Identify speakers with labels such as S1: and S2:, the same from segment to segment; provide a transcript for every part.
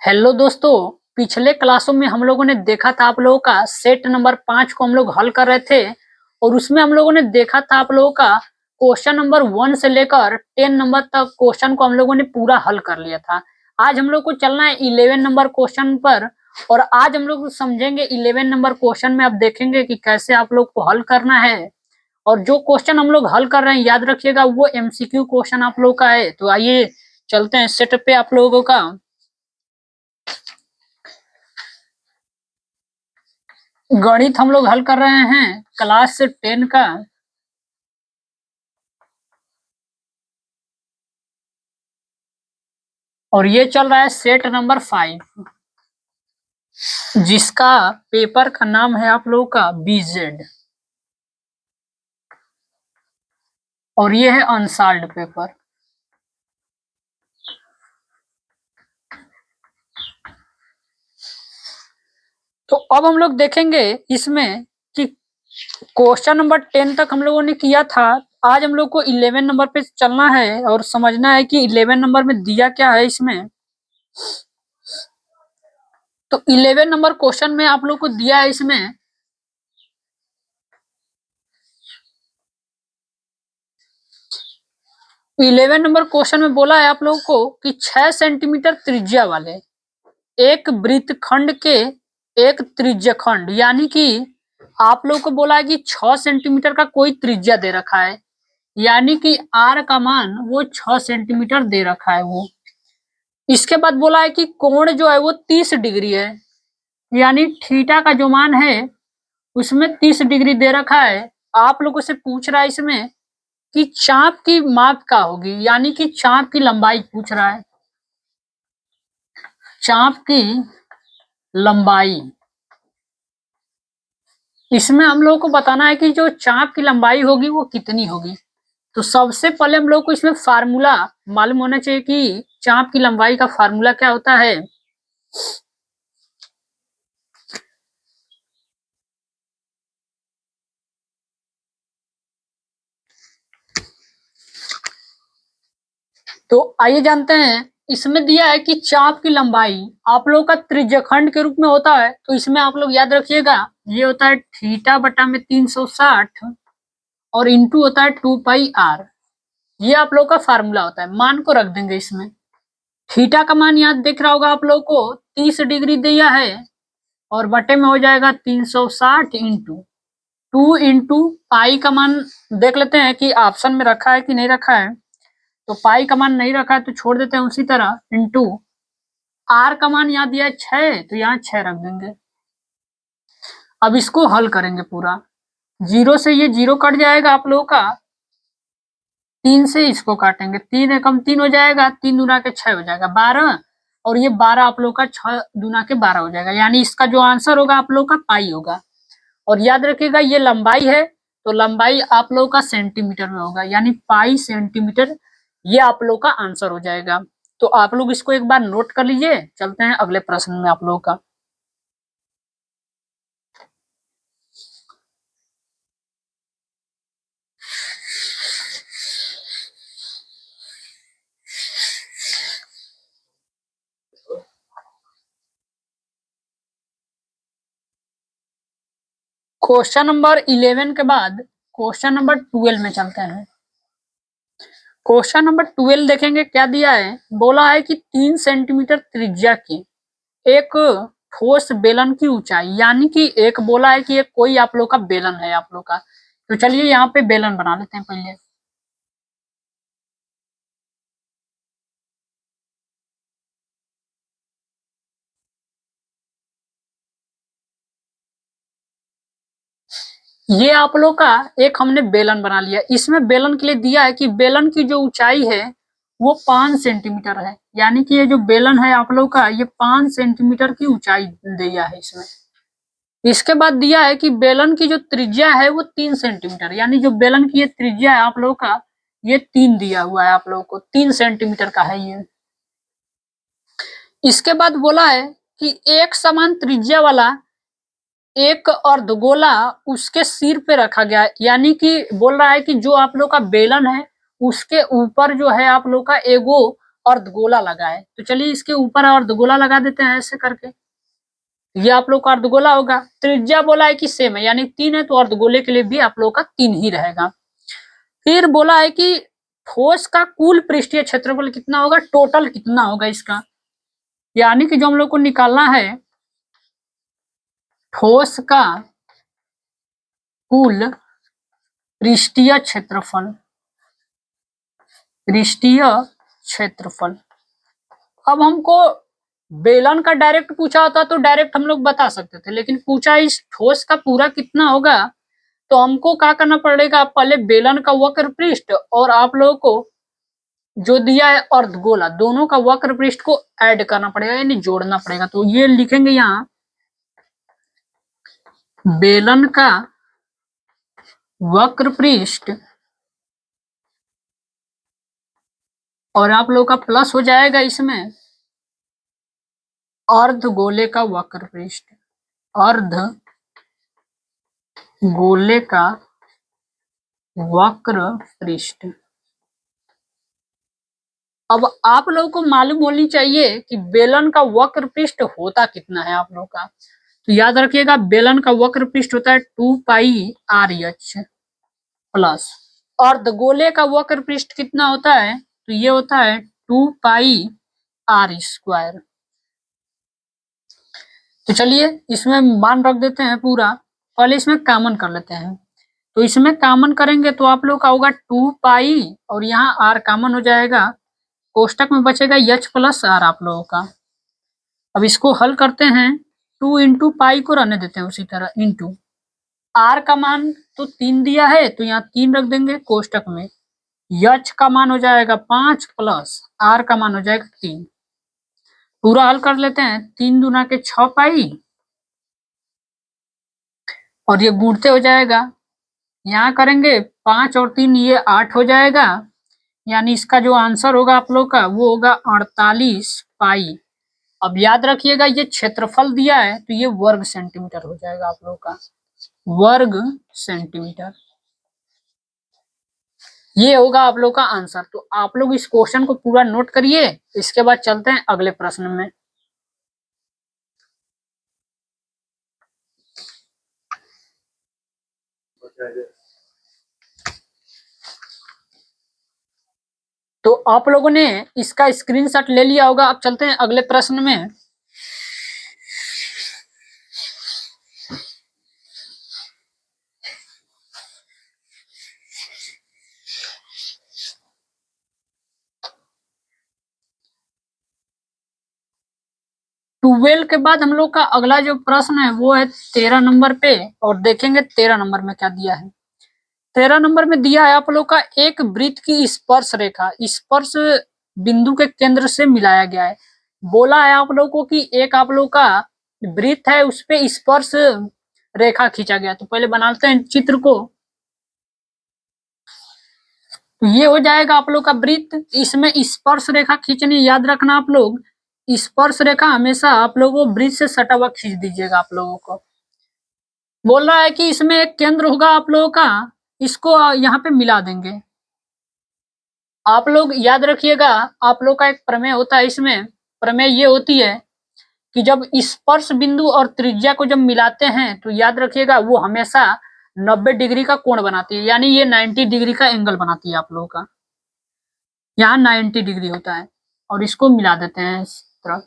S1: Hello दोस्तों, पिछले क्लासों में हम लोगों ने देखा था आप लोगों का सेट नंबर 5 को हम लोग हल कर रहे थे और उसमें हम लोगों ने देखा था आप लोगों का क्वेश्चन नंबर 1 से लेकर 10 नंबर तक क्वेश्चन को हम लोगों ने पूरा हल कर लिया था। आज हम लोग को चलना है 11 नंबर क्वेश्चन पर और आज हम लोग समझेंगे 11 नंबर क्वेश्चन में आप देखेंगे कि कैसे आप लोग को हल करना है और जो क्वेश्चन हम लोग हल कर रहे हैं याद रखिएगा वो एमसीक्यू क्वेश्चन आप लोग का है। तो आइए चलते हैं सेट पे आप लोगों का। गणित हम लोग हल कर रहे हैं क्लास 10 का। और ये चल रहा है सेट नंबर 5 जिसका पेपर का नाम है आप लोगों का बीजेड और ये है अनसॉल्व्ड पेपर। तो अब हम लोग देखेंगे इसमें कि क्वेश्चन नंबर 10 तक हम लोगों ने किया था। आज हम लोग को 11 नंबर पे चलना है और समझना है कि 11 नंबर में दिया क्या है इसमें। तो 11 नंबर क्वेश्चन में आप लोग को दिया है इसमें 11 नंबर क्वेश्चन में बोला है आप लोगों को कि 6 सेंटीमीटर त्रिज्या वाले एक वृत्तखंड के एक त्रिज्यखंड यानी कि आप लोग को बोला है कि 6 सेंटीमीटर का कोई त्रिज्या दे रखा है यानी कि आर का मान वो 6 सेंटीमीटर दे रखा है वो। इसके बाद बोला है कि कोण जो है वो 30 डिग्री है यानी थीटा का जो मान है उसमें 30 डिग्री दे रखा है। आप लोगों से पूछ रहा है इसमें कि चाप की माप क्या होगी यानी कि चाप की लंबाई पूछ रहा है। चाप की लंबाई इसमें हम लोगों को बताना है कि जो चाप की लंबाई होगी वो कितनी होगी। तो सबसे पहले हम लोग को इसमें फार्मूला मालूम होना चाहिए कि चाप की लंबाई का फार्मूला क्या होता है। तो आइए जानते हैं। इसमें दिया है कि चाप की लंबाई आप लोग का त्रिज्यखंड के रूप में होता है। तो इसमें आप लोग याद रखिएगा ये होता है थीटा बटा में 360 और इंटू होता है 2 पाई आर। ये आप लोग का फार्मूला होता है। मान को रख देंगे इसमें। थीटा का मान याद दिख रहा होगा आप लोग को 30 डिग्री दिया है और बटे में हो जाएगा 360 इंटू 2 इंटू पाई का मान देख लेते हैं कि ऑप्शन में रखा है कि नहीं रखा है। तो पाई का मान नहीं रखा है तो छोड़ देते हैं उसी तरह। इंटू आर का मान यहाँ दिया है 6 तो यहाँ 6 रख देंगे। अब इसको हल करेंगे पूरा। 0 से ये 0 कट जाएगा आप लोगों का। 3 से इसको काटेंगे 3 एकम 3 हो जाएगा 3 दूना के 6 हो जाएगा 12 और ये 12 आप लोग का 6 दूना के 12 हो जाएगा यानी इसका जो आंसर होगा आप लोग का पाई होगा। और याद रखिएगा ये लंबाई है तो लंबाई आप लोग का सेंटीमीटर में होगा यानी पाई सेंटीमीटर। ये आप लोग का आंसर हो जाएगा। तो आप लोग इसको एक बार नोट कर लीजिए। चलते हैं अगले प्रश्न में आप लोगों का। क्वेश्चन नंबर 11 के बाद क्वेश्चन नंबर 12 में चलते हैं। क्वेश्चन नंबर 12 देखेंगे क्या दिया है। बोला है कि 3 सेंटीमीटर त्रिज्या की एक ठोस बेलन की ऊंचाई यानी कि एक बोला है कि एक कोई आप लोग का बेलन है आप लोग का। तो चलिए यहाँ पे बेलन बना लेते हैं पहले। ये आप लोग का एक हमने बेलन बना लिया। इसमें बेलन के लिए दिया है कि बेलन की जो ऊंचाई है वो 5 सेंटीमीटर है यानी कि ये जो बेलन है आप लोग का ये 5 सेंटीमीटर की ऊंचाई दिया है इसमें। इसके बाद दिया है कि बेलन की जो त्रिज्या है वो 3 सेंटीमीटर यानी जो बेलन की ये त्रिज्या है आप लोगों का ये 3 दिया हुआ है आप लोगों को 3 सेंटीमीटर का है ये। इसके बाद बोला है कि एक समान त्रिज्या वाला एक अर्धगोला उसके सिर पे रखा गया है यानी कि बोल रहा है कि जो आप लोग का बेलन है उसके ऊपर जो है आप लोग का एगो अर्धगोला लगा है। तो चलिए इसके ऊपर अर्धगोला लगा देते हैं ऐसे करके। ये आप लोग का अर्धगोला होगा। त्रिज्या बोला है कि सेम है यानी 3 है, तो अर्धगोले के लिए भी आप लोग का 3 ही रहेगा। फिर बोला है कि ठोस का कुल पृष्ठीय क्षेत्रफल कितना होगा, टोटल कितना होगा इसका, यानी कि जो हम लोग को निकालना है ठोस का कुल पृष्ठीय क्षेत्रफल, पृष्ठीय क्षेत्रफल। अब हमको बेलन का डायरेक्ट पूछा होता तो डायरेक्ट हम लोग बता सकते थे, लेकिन पूछा इस ठोस का पूरा कितना होगा, तो हमको क्या करना पड़ेगा, पहले बेलन का वक्र पृष्ठ और आप लोगों को जो दिया है अर्धगोला, दोनों का वक्र पृष्ठ को ऐड करना पड़ेगा यानी जोड़ना पड़ेगा। तो ये लिखेंगे यहाँ बेलन का वक्र पृष्ठ और आप लोगों का प्लस हो जाएगा इसमें अर्धगोले का वक्र पृष्ठ, अर्धगोले का वक्र पृष्ठ। अब आप लोगों को मालूम होनी चाहिए कि बेलन का वक्र पृष्ठ होता कितना है आप लोगों का। तो याद रखिएगा बेलन का वक्र पृष्ठ होता है 2 पाई आर एच प्लस अर्धगोले का वक्र पृष्ठ कितना होता है, तो ये होता है 2 पाई आर स्क्वायर। तो चलिए इसमें मान रख देते हैं पूरा, पहले इसमें कॉमन कर लेते हैं। तो इसमें कॉमन करेंगे तो आप लोग का होगा 2 पाई और यहाँ आर कॉमन हो जाएगा, कोष्टक में बचेगा एच प्लस आर आप लोगों का। अब इसको हल करते हैं, 2 इंटू पाई को रहने देते हैं उसी तरह, इंटू आर का मान तो 3 दिया है तो यहाँ 3 रख देंगे कोष्टक में, एच का मान हो जाएगा 5 प्लस आर का मान हो जाएगा 3। पूरा हल कर लेते हैं, 3 दूना के 6 पाई और ये गुणते हो जाएगा, यहाँ करेंगे 5 और 3 ये 8 हो जाएगा, यानी इसका जो आंसर होगा आप लोग का वो होगा 48 पाई। अब याद रखिएगा ये क्षेत्रफल दिया है तो ये वर्ग सेंटीमीटर हो जाएगा आप लोग का, वर्ग सेंटीमीटर। ये होगा आप लोग का आंसर। तो आप लोग इस क्वेश्चन को पूरा नोट करिए, इसके बाद चलते हैं अगले प्रश्न में। तो आप लोगों ने इसका स्क्रीनशॉट ले लिया होगा। अब चलते हैं अगले प्रश्न में। ट्वेल्व के बाद हम लोग का अगला जो प्रश्न है वो है 13 नंबर पे, और देखेंगे 13 नंबर में क्या दिया है। 13 नंबर में दिया है आप लोग का एक वृत्त की स्पर्श रेखा स्पर्श बिंदु के केंद्र से मिलाया गया है। बोला है आप लोग को कि एक आप लोग का वृत्त है उस पे स्पर्श रेखा खींचा गया। तो पहले बनाते हैं चित्र को। तो ये हो जाएगा आप लोग का वृत्त, इसमें स्पर्श रेखा खींचनी, याद रखना आप लोग स्पर्श रेखा हमेशा आप लोगों को वृत्त से सटा हुआ खींच दीजिएगा आप लोगों को। बोल रहा है कि इसमें एक केंद्र होगा आप लोगों का, इसको यहाँ पे मिला देंगे। आप लोग याद रखिएगा आप लोग का एक प्रमेय होता है, इसमें प्रमेय ये होती है कि जब स्पर्श बिंदु और त्रिज्या को जब मिलाते हैं तो याद रखिएगा वो हमेशा 90 डिग्री का कोण बनाती है, यानी ये 90 डिग्री का एंगल बनाती है आप लोगों का। यहाँ 90 डिग्री होता है और इसको मिला देते हैं इस तरह।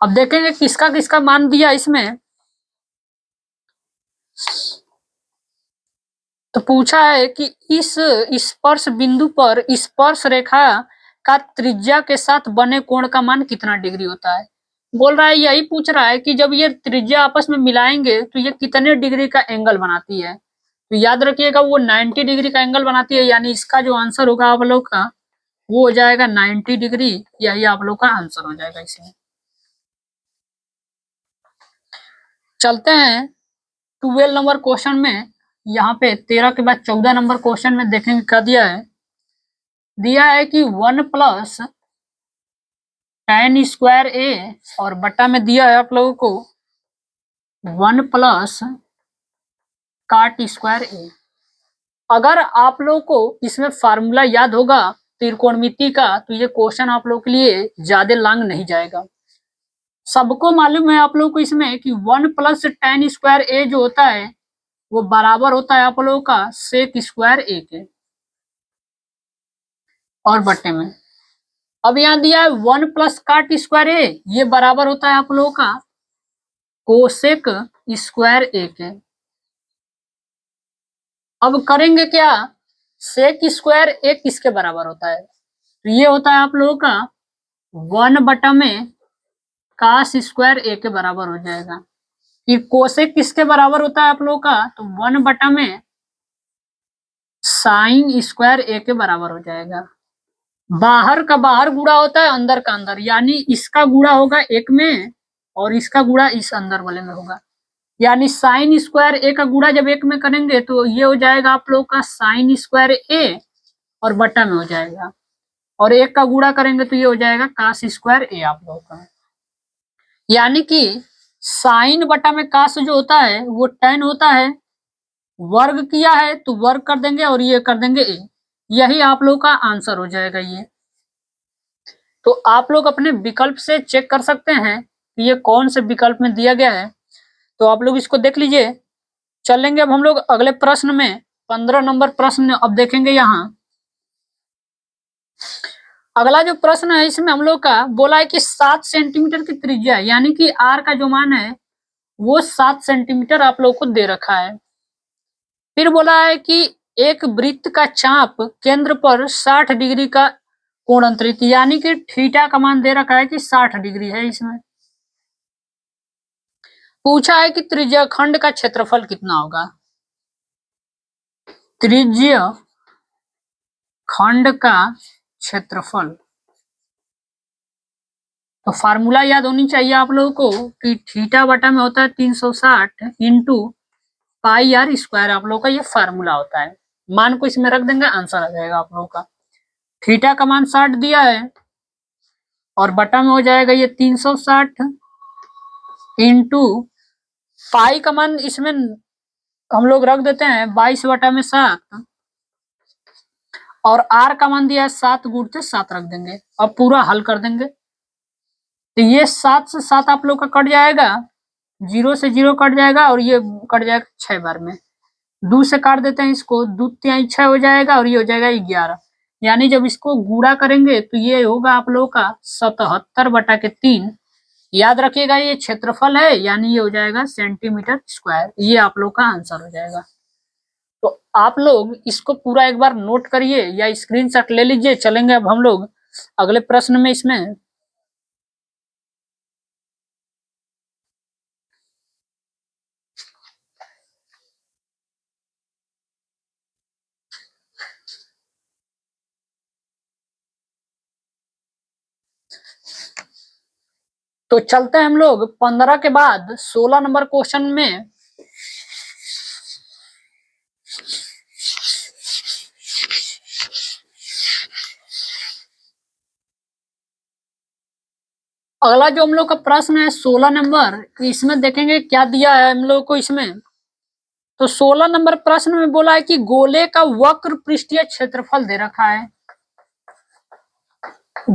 S1: अब देखेंगे किसका किसका मान दिया इसमें। तो पूछा है कि इस स्पर्श बिंदु पर स्पर्श रेखा का त्रिज्या के साथ बने कोण का मान कितना डिग्री होता है। बोल रहा है यही पूछ रहा है कि जब ये त्रिज्या आपस में मिलाएंगे तो ये कितने डिग्री का एंगल बनाती है। तो याद रखिएगा वो 90 डिग्री का एंगल बनाती है, यानी इसका जो आंसर होगा आप लोग का वो हो जाएगा 90 डिग्री। यही आप लोग का आंसर हो जाएगा इसमें। चलते हैं 12 नंबर क्वेश्चन में। यहाँ पे 13 के बाद 14 नंबर क्वेश्चन में देखेंगे क्या दिया है। दिया है कि 1 प्लस tan स्क्वायर ए और बटा में दिया है आप लोगों को 1 प्लस काट स्क्वायर ए। अगर आप लोग को इसमें फार्मूला याद होगा त्रिकोणमिति का, तो ये क्वेश्चन आप लोग के लिए ज्यादा लॉन्ग नहीं जाएगा। सबको मालूम है आप लोग को इसमें कि 1 + tan स्क्वायर ए जो होता है वो बराबर होता है आप लोगों का सेक स्क्वायर ए के, और बट्टे में अब यहाँ दिया है 1 + काट स्क्वायर ए, ये बराबर होता है आप लोगों का कोसेक स्क्वायर ए के। अब करेंगे क्या, सेक स्क्वायर ए किसके बराबर होता है, तो ये होता है आप लोगों का 1/में कास स्क्वायर ए के बराबर हो जाएगा। कि कोसेक किसके बराबर होता है आप लोगों का, तो 1/में साइन स्क्वायर ए के बराबर हो जाएगा। बाहर का बाहर गुणा होता है अंदर का अंदर, यानी इसका गुणा होगा एक में और इसका गुणा इस अंदर वाले में होगा, यानी साइन स्क्वायर ए का गुणा जब एक में करेंगे तो ये हो जाएगा आप लोग का साइन स्क्वायर ए और बटा में हो जाएगा, और एक का गुणा करेंगे तो ये हो जाएगा कास स्क्वायर ए आप लोगों का। यानी कि साइन बटा में कास जो होता है वो tan होता है, वर्ग किया है तो वर्ग कर देंगे और ये कर देंगे ए, यही आप लोग का आंसर हो जाएगा ये। तो आप लोग अपने विकल्प से चेक कर सकते हैं कि ये कौन से विकल्प में दिया गया है, तो आप लोग इसको देख लीजिए। चलेंगे अब हम लोग अगले प्रश्न में, 15 नंबर प्रश्न अब देखेंगे। यहाँ अगला जो प्रश्न है इसमें हम लोग का बोला है कि 7 सेंटीमीटर की त्रिज्या है, यानी कि आर का जो मान है वो 7 सेंटीमीटर आप लोग को दे रखा है। फिर बोला है कि एक वृत्त का चाप केंद्र पर 60 डिग्री का कोण अंतरित, यानी कि थीटा का मान दे रखा है कि 60 डिग्री है इसमें। पूछा है कि त्रिज्या खंड का क्षेत्रफल कितना होगा। त्रिज्या खंड का क्षेत्रफल, तो फार्मूला याद होनी चाहिए आप लोगों को कि थीटा बटा में होता है 360 इंटू पाई आर स्क्वायर, आप लोगों का ये फार्मूला होता है। मान को इसमें रख देंगे, आंसर आ जाएगा आप लोगों का। थीटा का मान 60 दिया है और बटा में हो जाएगा ये 360 इंटू पाई का मान इसमें हम लोग रख देते हैं 22/7, और आर का मान दिया है 7 गुणते 7 रख देंगे। अब पूरा हल कर देंगे तो ये 7 से 7 आप लोग का कट जाएगा, 0 से 0 कट जाएगा और ये कट जाएगा 6 बार में। 2 से काट देते हैं इसको, 2 तिहाई 6 हो जाएगा और ये हो जाएगा 11, यानी जब इसको गुणा करेंगे तो ये होगा आप लोगों का 77/3। याद रखिएगा ये क्षेत्रफल है, यानी ये हो जाएगा सेंटीमीटर स्क्वायर, ये आप लोग का आंसर हो जाएगा। तो आप लोग इसको पूरा एक बार नोट करिए या स्क्रीनशॉट ले लीजिए। चलेंगे अब हम लोग अगले प्रश्न में। इसमें तो चलते हैं हम लोग 15 के बाद 16 नंबर क्वेश्चन में। अगला जो हम लोग का प्रश्न है 16 नंबर, इसमें देखेंगे क्या दिया है हम लोग को इसमें। तो 16 नंबर प्रश्न में बोला है कि गोले का वक्र पृष्ठीय क्षेत्रफल दे रखा है।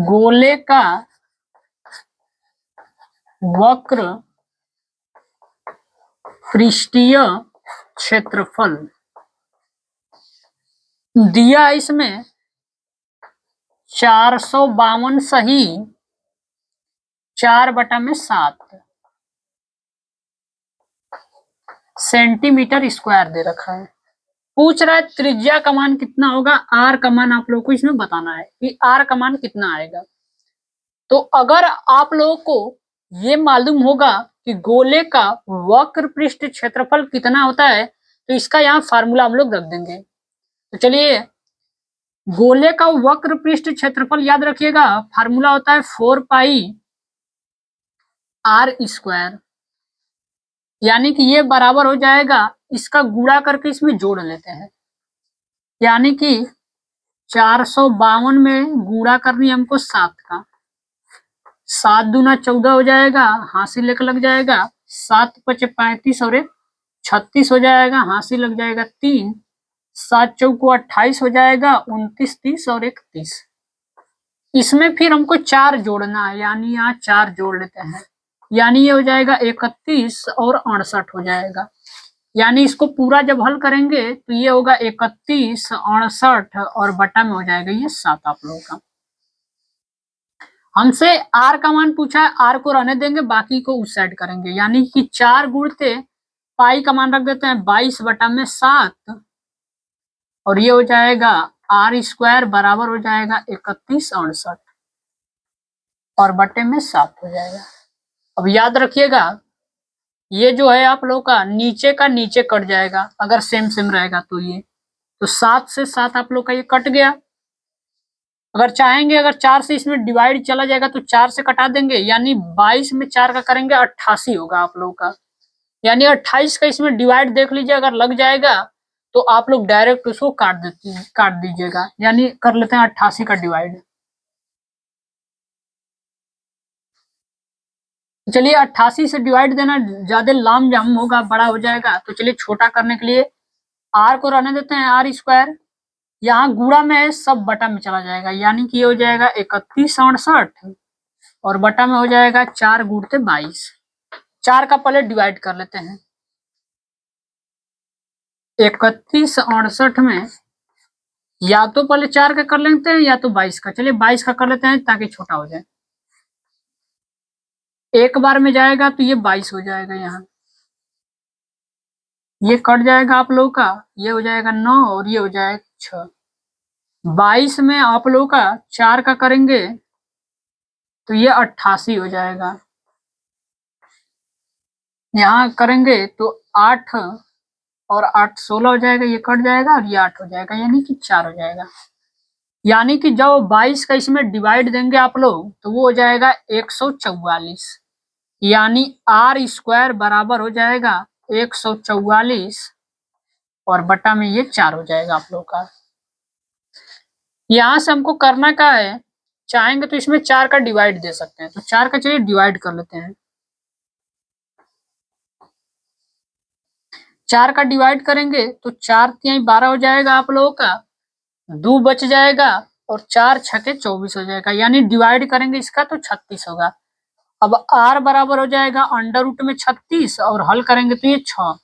S1: गोले का वक्र पृष्ठीय क्षेत्रफल दिया है इसमें 452 सही 4/7 सेंटीमीटर स्क्वायर दे रखा है। पूछ रहा है त्रिज्या का मान कितना होगा, आर का मान आप लोग को इसमें बताना है कि आर का मान कितना आएगा। तो अगर आप लोगों को ये मालूम होगा कि गोले का वक्र पृष्ठ क्षेत्रफल कितना होता है, तो इसका यहाँ फार्मूला हम लोग रख देंगे। तो चलिए, गोले का वक्र पृष्ठ क्षेत्रफल याद रखिएगा, फार्मूला होता है 4 पाई r², यानी कि ये बराबर हो जाएगा, इसका गुणा करके इसमें जोड़ लेते हैं, यानी कि 452 में गुणा करनी हमको 7 का, 7 दूना 14 हो जाएगा, हासिल एक लग जाएगा, 7 × 5 = 35 और 1 36 हो जाएगा, हासिल लग जाएगा 3, 7 चौको 28 हो जाएगा, 29, 30 और 31। इसमें फिर हमको 4 जोड़ना है, यानी यहाँ 4 जोड़ लेते हैं, यानी ये हो जाएगा 31 और 68 हो जाएगा। यानी इसको पूरा जब हल करेंगे तो ये होगा 31, 68 और बटा में हो जाएगा ये 7 आप लोगों का। हमसे आर का मान पूछा है, आर को रहने देंगे, बाकी को उस साइड करेंगे, यानी कि 4 गुणते पाई का मान रख देते हैं 22 बटा में 7 और ये हो जाएगा आर स्क्वायर बराबर हो जाएगा 31, 68 और बटे में 7 हो जाएगा। अब याद रखिएगा ये जो है आप लोग का नीचे कट जाएगा, अगर सेम सेम रहेगा तो ये तो 7 से 7 आप लोग का ये कट गया। अगर चाहेंगे अगर 4 से इसमें डिवाइड चला जाएगा तो 4 से कटा देंगे, यानी 22 में 4 का करेंगे 88 होगा आप लोग का, यानी 28 का इसमें डिवाइड देख लीजिए, अगर लग जाएगा तो आप लोग डायरेक्ट उसको काट दीजिएगा, यानी कर लेते हैं 88 का डिवाइड। चलिए 88 से डिवाइड देना ज्यादा लाम जाम होगा, बड़ा हो जाएगा, तो चलिए छोटा करने के लिए आर को रहने देते हैं आर स्क्वायर, यहाँ गुणा में है सब बटा में चला जाएगा, यानी कि ये हो जाएगा 31, 68 और बटा में हो जाएगा 4 गुणते 22। 4 का पहले डिवाइड कर लेते हैं, 31, 68 में या तो पहले 4 का कर लेते हैं या तो 22 का, चलिए 22 का कर लेते हैं ताकि छोटा हो जाए। एक बार में जाएगा तो ये 22 हो जाएगा, यहाँ ये कट जाएगा आप लोगों का, ये हो जाएगा 9 और ये हो जाएगा 6। 22 में आप लोगों का 4 का करेंगे तो ये 88 हो जाएगा, यहाँ करेंगे तो 8 और 8 16 हो जाएगा, ये कट जाएगा और ये 8 हो जाएगा, यानी कि 4 हो जाएगा। यानी कि जब 22 का इसमें डिवाइड देंगे आप लोग तो वो हो जाएगा 144, यानी आर स्क्वायर बराबर हो जाएगा 144 और बटा में ये 4 हो जाएगा आप लोग का। यहां से हमको करना क्या है, चाहेंगे तो इसमें 4 का डिवाइड दे सकते हैं, तो 4 का चलिए डिवाइड कर लेते हैं। 4 का डिवाइड करेंगे तो 4 तिहाई 12 हो जाएगा आप लोगों का, 2 बच जाएगा और 4 छके 24 हो जाएगा, यानी डिवाइड करेंगे इसका तो 36 होगा। अब r बराबर हो जाएगा अंडर रूट में 36 और हल करेंगे तो ये 6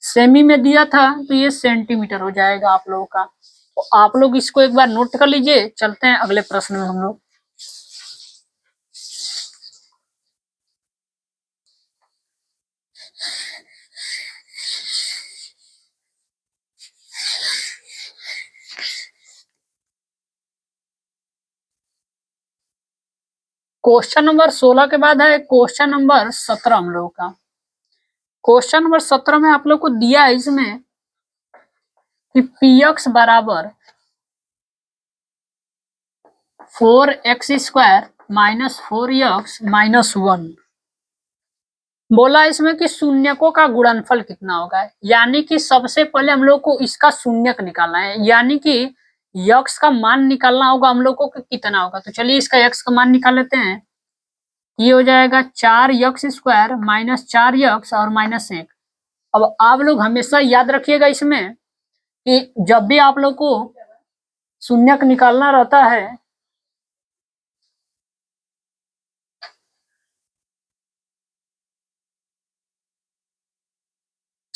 S1: सेमी में दिया था तो ये सेंटीमीटर हो जाएगा आप लोगों का। तो आप लोग इसको एक बार नोट कर लीजिए, चलते हैं अगले प्रश्न में हम लोग। क्वेश्चन नंबर 16 के बाद है क्वेश्चन नंबर 17 हम लोग का। क्वेश्चन नंबर 17 में आप लोग को दिया है इसमें कि px बराबर 4x² माइनस 4x माइनस 1 बोला इसमें कि शून्यकों का गुणनफल कितना होगा, यानी कि सबसे पहले हम लोग को इसका शून्यक निकालना है, यानी कि यक्स का मान निकालना होगा हम लोग को कि कितना होगा। तो चलिए इसका यक्स का मान निकाल लेते हैं, ये हो जाएगा 4x² माइनस 4x और माइनस 1। अब आप लोग हमेशा याद रखिएगा इसमें कि जब भी आप लोग को शून्यक निकालना रहता है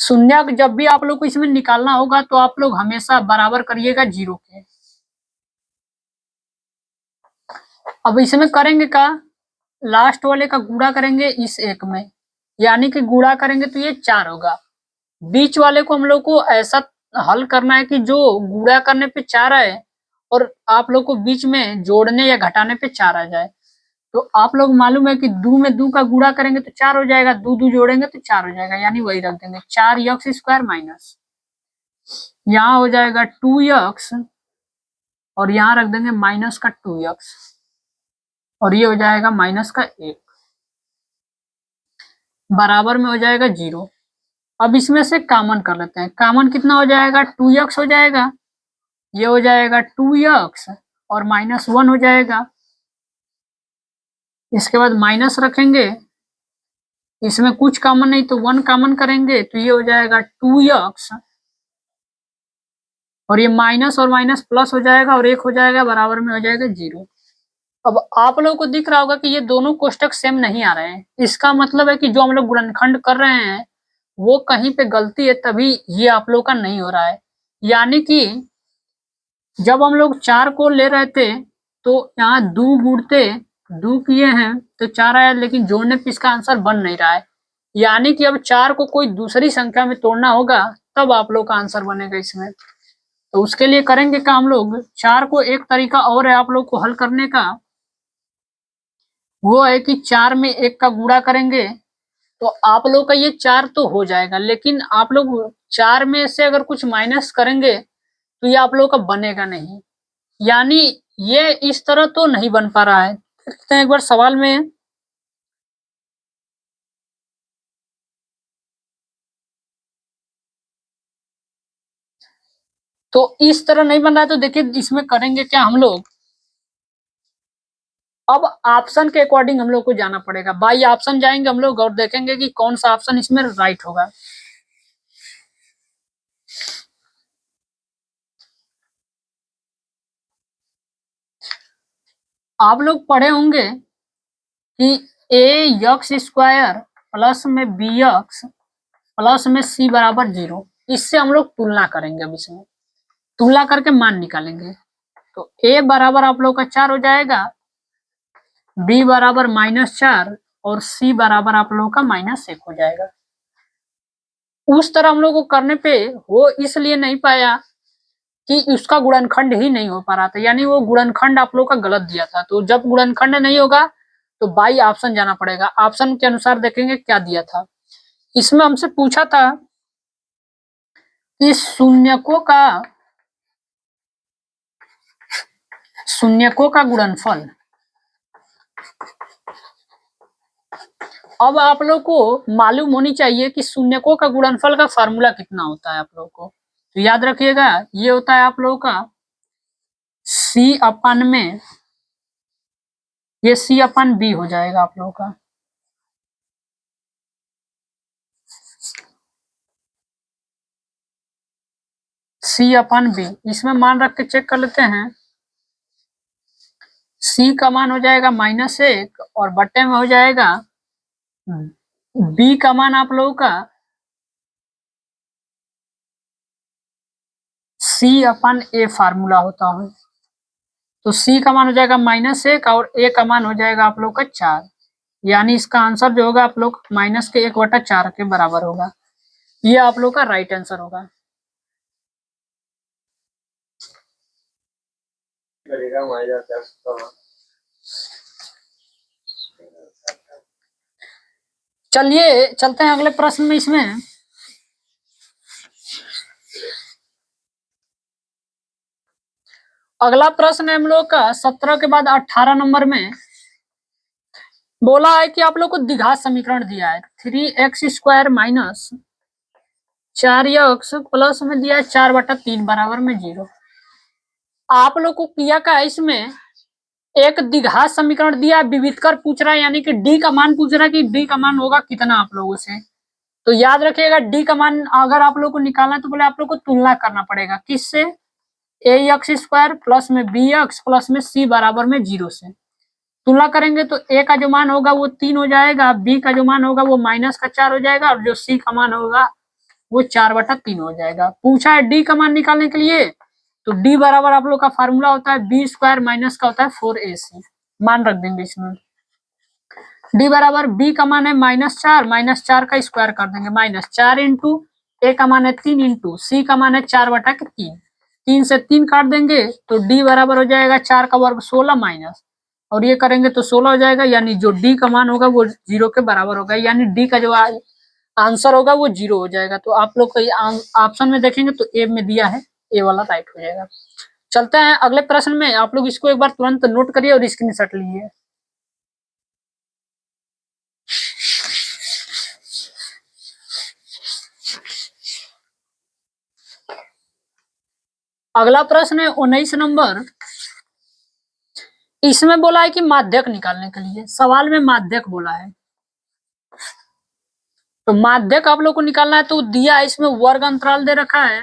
S1: शून्यक जब भी आप लोग को इसमें निकालना होगा तो आप लोग हमेशा बराबर करिएगा 0 के। अब इसमें करेंगे का लास्ट वाले का गुणा करेंगे इस एक में, यानी कि गुणा करेंगे तो ये 4 होगा। बीच वाले को हम लोग को ऐसा हल करना है कि जो गुणा करने पे 4 आए और आप लोग को बीच में जोड़ने या घटाने पे 4 आ जाए। तो आप लोग मालूम है कि 2 में 2 का गुणा करेंगे तो 4 हो जाएगा, 2 2 जोड़ेंगे तो 4 हो जाएगा, यानी वही रख देंगे 4x² माइनस यहाँ हो जाएगा 2x और यहाँ रख देंगे माइनस का 2x और ये हो जाएगा माइनस का 1 बराबर में हो जाएगा 0। अब इसमें से कॉमन कर लेते हैं, कॉमन कितना हो जाएगा 2x हो जाएगा, ये हो जाएगा 2x और माइनस 1 हो जाएगा। इसके बाद माइनस रखेंगे, इसमें कुछ कॉमन नहीं तो 1 कॉमन करेंगे तो ये हो जाएगा 2x और ये माइनस और माइनस प्लस हो जाएगा और 1 हो जाएगा, बराबर में हो जाएगा 0। अब आप लोगों को दिख रहा होगा कि ये दोनों कोष्टक सेम नहीं आ रहे हैं। इसका मतलब है कि जो हम लोग गुणनखंड कर रहे हैं वो कहीं पे गलती है, तभी ये आप लोग का नहीं हो रहा है। यानी कि जब हम लोग 4 को ले रहे थे तो यहाँ 2 गुणते 2 किए हैं तो 4 आया, लेकिन जोड़ने पे इसका आंसर बन नहीं रहा है। यानी कि अब 4 को कोई दूसरी संख्या में तोड़ना होगा, तब आप लोग का आंसर बनेगा इसमें। तो उसके लिए करेंगे क्या हम लोग, 4 को एक तरीका और है आप लोग को हल करने का, वो है कि 4 में 1 का गुणा करेंगे तो आप लोग का ये 4 तो हो जाएगा, लेकिन आप लोग 4 में से अगर कुछ माइनस करेंगे तो ये आप लोग का बनेगा नहीं। यानी ये इस तरह तो नहीं बन पा रहा है। देखते हैं एक बार सवाल में। तो इस तरह नहीं बन रहा है, तो देखिए इसमें करेंगे क्या हम लोग, अब ऑप्शन के अकॉर्डिंग हम लोग को जाना पड़ेगा। बाई ऑप्शन जाएंगे हम लोग और देखेंगे कि कौन सा ऑप्शन इसमें राइट होगा। आप लोग पढ़े होंगे कि ए यक्स स्क्वायर प्लस में बी यक्स प्लस में सी बराबर 0। इससे हम लोग तुलना करेंगे। अब इसमें तुलना करके मान निकालेंगे। तो ए बराबर आप लोग का 4 हो जाएगा, बी बराबर -4 और सी बराबर आप लोगों का -1 हो जाएगा। उस तरह हम लोग को करने पे वो इसलिए नहीं पाया कि उसका गुणनखंड ही नहीं हो पा रहा था, यानी वो गुणनखंड आप लोग का गलत दिया था। तो जब गुणनखंड नहीं होगा तो बाई ऑप्शन जाना पड़ेगा। ऑप्शन के अनुसार देखेंगे क्या दिया था। इसमें हमसे पूछा था कि शून्यकों का गुणनफल। अब आप लोग को मालूम होनी चाहिए कि शून्यकों का गुणनफल का फार्मूला कितना होता है आप लोग को। तो याद रखिएगा, ये होता है आप लोगों का सी अपन में, ये सी अपन बी हो जाएगा आप लोगों का। सी अपन बी, इसमें मान रख के चेक कर लेते हैं। सी का मान हो जाएगा -1 और बट्टे में हो जाएगा बी का मान आप लोगों का सी अपन ए फार्मूला होता है। तो सी का मान हो जाएगा -1 और ए का मान हो जाएगा आप लोग का 4। यानी इसका आंसर जो होगा आप लोग -1/4 के बराबर होगा। ये आप लोग का राइट आंसर होगा। चलिए चलते हैं अगले प्रश्न में। इसमें अगला प्रश्न है हम लोग का 17 के बाद 18 नंबर में बोला है कि आप लोग को द्विघात समीकरण दिया है 3x² - 4x प्लस में दिया है 4/3 बराबर में 0। आप लोग को किया क्या है, इसमें एक द्विघात समीकरण दिया, विविधकर पूछ रहा है, यानी कि डी का मान पूछ रहा है कि डी का मान होगा कितना आप लोगों से। तो याद रखिएगा डी का मान अगर आप लोग को निकालना है तो पहले आप लोग को तुलना करना पड़ेगा किससे, ax² प्लस में bx प्लस में c बराबर में 0 से। तुलना करेंगे तो a का जो मान होगा वो 3 हो जाएगा, b का जो मान होगा वो -4 हो जाएगा और जो c का मान होगा वो 4/3 हो जाएगा। पूछा है डी का मान निकालने के लिए, तो डी बराबर आप लोग का फार्मूला होता है b² माइनस का होता है 4ac। मान रख देंगे इसमें। डी बराबर बी का मान है -4 का स्क्वायर कर देंगे, -4 इंटू ए का मान है 3 इंटू सी का मान है 4/3। 3 से 3 काट देंगे तो डी बराबर हो जाएगा 4 का वर्ग 16 माइनस, और ये करेंगे तो 16 हो जाएगा। यानी जो डी का मान होगा वो 0 के बराबर होगा, यानी डी का जो आंसर होगा वो 0 हो जाएगा। तो आप लोग ऑप्शन में देखेंगे तो ए में दिया है, ए वाला राइट हो जाएगा। चलते हैं अगले प्रश्न में। आप लोग इसको एक बार तुरंत नोट करिए और स्क्रीनशॉट लीजिए। अगला प्रश्न है 19 नंबर। इसमें बोला है कि माध्यक निकालने के लिए, सवाल में माध्यक बोला है। तो माध्यक आप लोग को निकालना है तो दिया है इसमें वर्ग अंतराल दे रखा है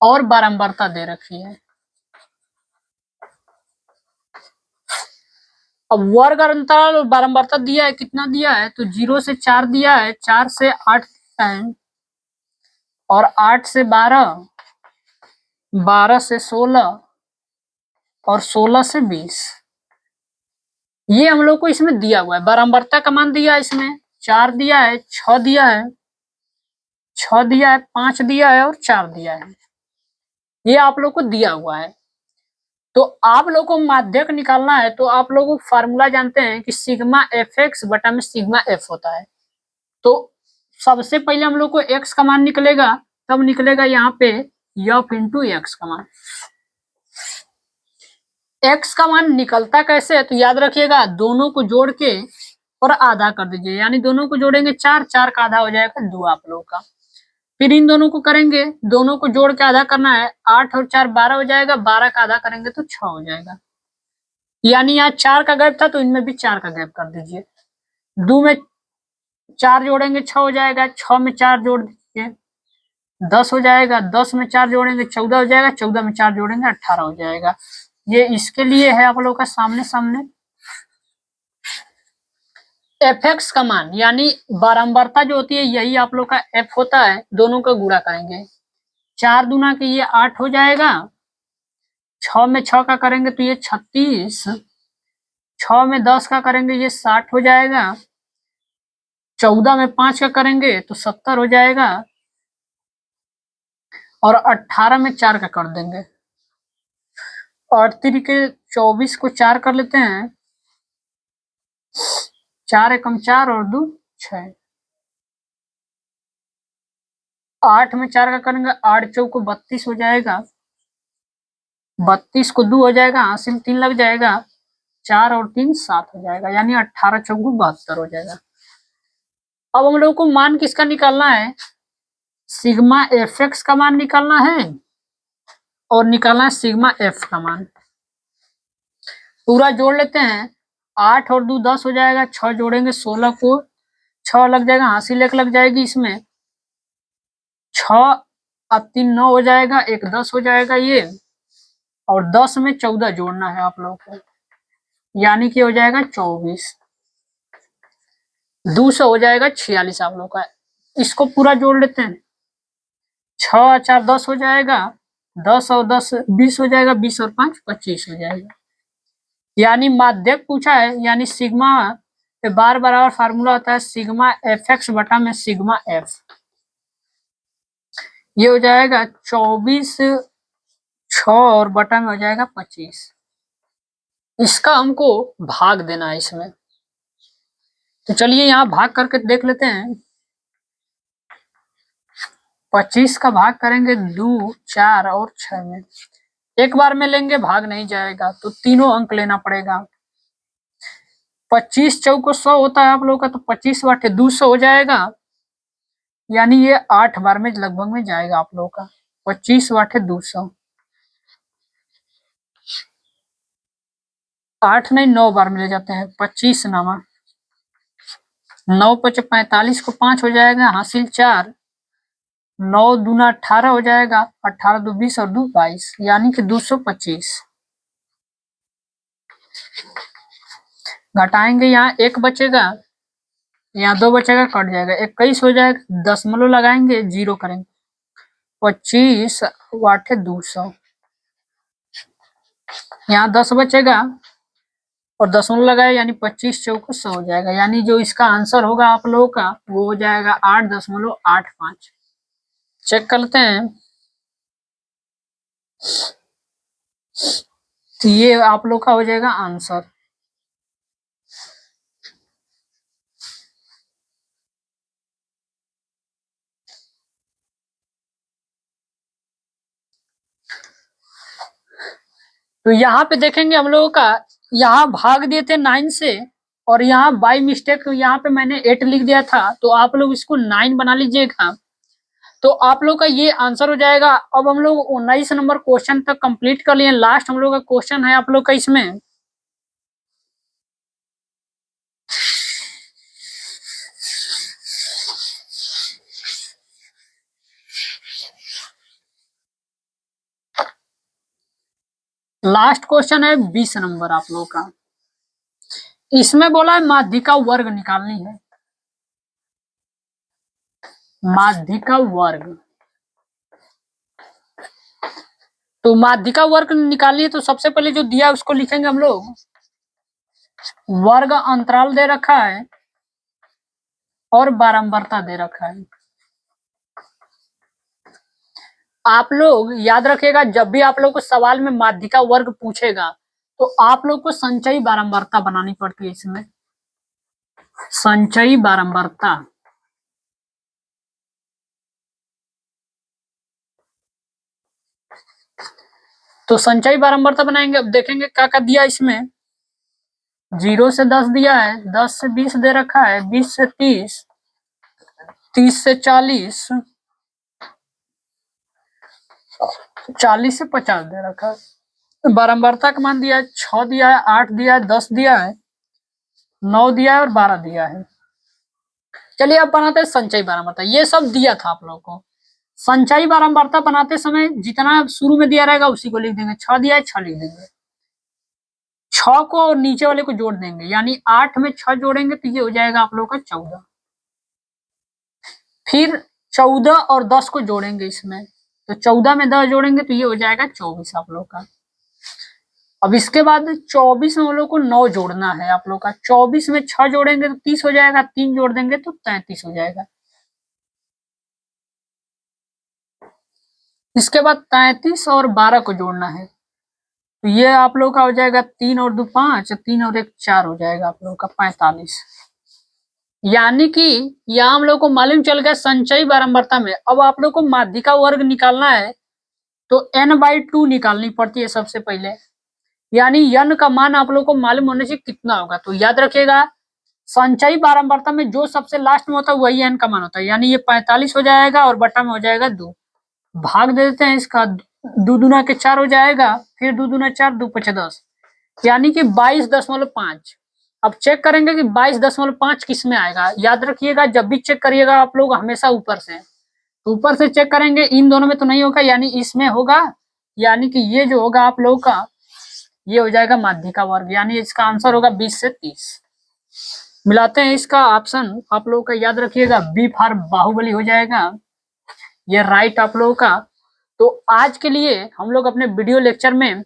S1: और बारंबारता दे रखी है। अब वर्ग अंतराल और बारंबारता दिया है, कितना दिया है, तो 0 से 4 दिया है, 4 से 8 दिया है, और 8 से 12, 12 से 16 और 16 से 20। ये हम लोग को इसमें दिया हुआ है। बारंबारता का मान दिया है इसमें 4 दिया है, 6 दिया है, 6 दिया है, 5 दिया है और 4 दिया है। ये आप लोग को दिया हुआ है। तो आप लोग को माध्यक निकालना है, तो आप लोग फार्मूला जानते हैं कि सिग्मा एफ एक्स बटा में सिग्मा एफ होता है। तो सबसे पहले हम लोग को एक्स का मान निकलेगा, तब निकलेगा यहाँ पे एफ इंटू एक्स का मान। एक्स का मान निकलता कैसे है, तो याद रखिएगा, दोनों को जोड़ के और आधा कर दीजिए, यानी दोनों को जोड़ेंगे 4, 4 का आधा हो जाएगा 2 आप लोग का। फिर इन दोनों को करेंगे, दोनों को जोड़ के आधा करना है, 8 और 4 12 हो जाएगा, 12 का आधा करेंगे तो 6 हो जाएगा। यानी यहाँ 4 का गैप था तो इनमें भी 4 का गैप कर दीजिए। 2 में 4 जोड़ेंगे 6 हो जाएगा, 6 में 4 जोड़ दीजिए 10 हो जाएगा, 10 में 4 जोड़ेंगे 14 हो जाएगा, 14 में 4 जोड़ेंगे 18 हो जाएगा। ये इसके लिए है आप लोग का सामने सामने। एफ एक्स का मान यानी बारंबारता जो होती है यही आप लोग का एफ होता है, दोनों का गुणा करेंगे, 4 दूना के ये 8 हो जाएगा, 6 में 6 का करेंगे तो ये 36, 6 में 10 का करेंगे ये 60 हो जाएगा, 14 में 5 का करेंगे तो 70 हो जाएगा, और 18 में 4 का कर देंगे, और 3 के 24 को 4 कर लेते हैं, 4 एकम 4 और 2 6, 8 में 4 का करेंगे 8 चौको 32 हो जाएगा, 32 को 2 हो जाएगा, हासिल 3 लग जाएगा, 4 और 3 7 हो जाएगा, यानी 18 चौको 72 हो जाएगा। अब हम लोग को मान किसका निकालना है, सिग्मा एफ एक्स का मान निकालना है और निकालना है सिग्मा एफ का मान। पूरा जोड़ लेते हैं, 8 और 2 10 हो जाएगा, 6 जोड़ेंगे 16 को 6 लग जाएगा, हासिल 1 लग जाएगी इसमें, 6 अब 3 9 हो जाएगा, 1 10 हो जाएगा ये, और 10 में 14 जोड़ना है आप लोगों को, यानी कि हो जाएगा 24, 200 हो जाएगा 46 आप लोग का। इसको पूरा जोड़ लेते हैं, 6 4 10 हो जाएगा, 10 और 10 20 हो जाएगा, 20 और 5 25 हो जाएगा। यानी माध्यक पूछा है, यानी सिग्मा बार बराबर फार्मूला होता है सिग्मा एफ एक्स बटा में सिग्मा एफ। ये हो जाएगा 24 6 और बटा में हो जाएगा 25। इसका हमको भाग देना है इसमें, तो चलिए यहाँ भाग करके देख लेते हैं। 25 का भाग करेंगे 2 4 और 6 में, एक बार में लेंगे भाग नहीं जाएगा तो तीनों अंक लेना पड़ेगा। 25 चौको 100 होता है आप लोग का, तो 25 बटे 200 हो जाएगा, यानी ये 8 बार में लगभग में जाएगा आप लोग का। 25 बटे 200, 8 नहीं 9 बार में ले जाते हैं, 25 नामा 9 5 45 को 5 हो जाएगा, हासिल 4, 9 दूना 18 हो जाएगा, 18 2 20 और 2 22, यानी कि 225। घटाएंगे, यहाँ 1 बचेगा, यहाँ 2 बचेगा, कट जाएगा, 21 हो जाएगा, दशमलव लगाएंगे, 0 करेंगे, 25 वाटे 200, यहाँ 10 बचेगा और दशमलव लगाए, यानी 25 चौको 100 हो जाएगा, यानी जो इसका आंसर होगा आप लोगों का वो हो जाएगा 8.85। चेक करते हैं, तो ये आप लोग का हो जाएगा आंसर। तो यहाँ पे देखेंगे हम लोगों का, यहाँ भाग दिए थे 9 से, और यहाँ बाई मिस्टेक यहाँ पे मैंने 8 लिख दिया था, तो आप लोग इसको 9 बना लीजिएगा, तो आप लोग का ये आंसर हो जाएगा। अब हम लोग 19 नंबर क्वेश्चन तक कंप्लीट कर लिए, लास्ट हम लोग का क्वेश्चन है आप लोग का इसमें। लास्ट क्वेश्चन है 20 नंबर आप लोगों का। इसमें बोला है माध्यिका वर्ग निकालनी है। माध्यिका वर्ग, तो माध्यिका वर्ग निकालनी है तो सबसे पहले जो दिया उसको लिखेंगे हम लोग। वर्ग अंतराल दे रखा है और बारंबारता दे रखा है। आप लोग याद रखिएगा, जब भी आप लोग को सवाल में माध्यिका वर्ग पूछेगा तो आप लोग को संचयी बारंबारता बनानी पड़ती है। इसमें संचयी बारंबारता, तो संचयी बारंबारता बनाएंगे। अब देखेंगे क्या क्या दिया इसमें। 0 से 10 दिया है, 10 से 20 दे रखा है, 20 से 30, 30 से 40, 40 से 50 दे रखा है। बारंबारता का मान दिया है 6 दिया है, 8 दिया है, 10 दिया है, 9 दिया है और 12 दिया है। चलिए अब बनाते हैं संचयी बारंबारता। ये सब दिया था आप लोगों को। संचयी बारंबारता बनाते समय जितना शुरू में दिया रहेगा उसी को लिख देंगे। 6 दिया है, 6 लिख देंगे। 6 को और नीचे वाले को जोड़ देंगे, यानी 8 में 6 जोड़ेंगे तो ये हो जाएगा आप लोगों का 14। फिर 14 और 10 को जोड़ेंगे इसमें, तो 14 में 10 जोड़ेंगे तो ये हो जाएगा 24 आप लोग का। अब इसके बाद 24 में हम लोग को 9 जोड़ना है आप लोग का। 24 में 6 जोड़ेंगे तो 30 हो जाएगा, 3 जोड़ देंगे तो 33 हो जाएगा। इसके बाद 33 और 12 को जोड़ना है, तो ये आप लोग का हो जाएगा 3 और 2 5, 3 और 1 4 हो जाएगा आप लोग का 45। यानी कि यहाँ हम लोग को मालूम चल गया संचयी बारंबारता में। अब आप लोग को माध्यिका वर्ग निकालना है तो n/2 निकालनी पड़ती है सबसे पहले। यानी n का मान आप लोग को मालूम होने से कितना होगा, तो याद रखिएगा संचयी बारंबारता में जो सबसे लास्ट में होता है वही n का मान होता है। यानी ये 45 हो जाएगा और बटा में हो जाएगा 2। भाग दे देते हैं इसका, 2 दूना के 4 हो जाएगा, फिर 2 दूना 4, 2 5 10, यानी कि 22.5। अब चेक करेंगे कि 22.5 किस में आएगा। याद रखिएगा जब भी चेक करिएगा आप लोग हमेशा ऊपर से चेक करेंगे। इन दोनों में तो नहीं होगा, यानी इसमें होगा। यानी कि ये जो होगा आप लोग का ये हो जाएगा माध्यिका वर्ग, यानी इसका आंसर होगा 20 से 30। मिलाते हैं इसका ऑप्शन आप लोग का, याद रखिएगा बी फॉर बाहुबली हो जाएगा ये राइट आप लोगों का। तो आज के लिए हम लोग अपने वीडियो लेक्चर में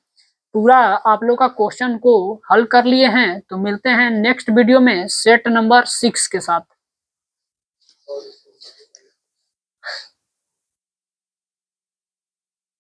S1: पूरा आप लोग का क्वेश्चन को हल कर लिए हैं। तो मिलते हैं नेक्स्ट वीडियो में सेट नंबर 6 के साथ।